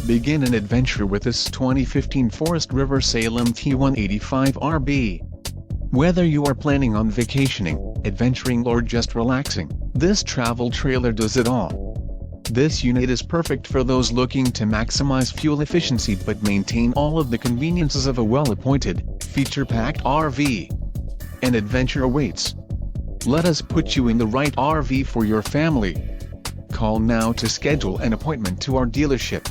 Begin an adventure with this 2015 Forest River Salem T185RB. Whether you are planning on vacationing, adventuring or just relaxing, this travel trailer does it all. This unit is perfect for those looking to maximize fuel efficiency but maintain all of the conveniences of a well-appointed, feature-packed RV. An adventure awaits. Let us put you in the right RV for your family. Call now to schedule an appointment to our dealership.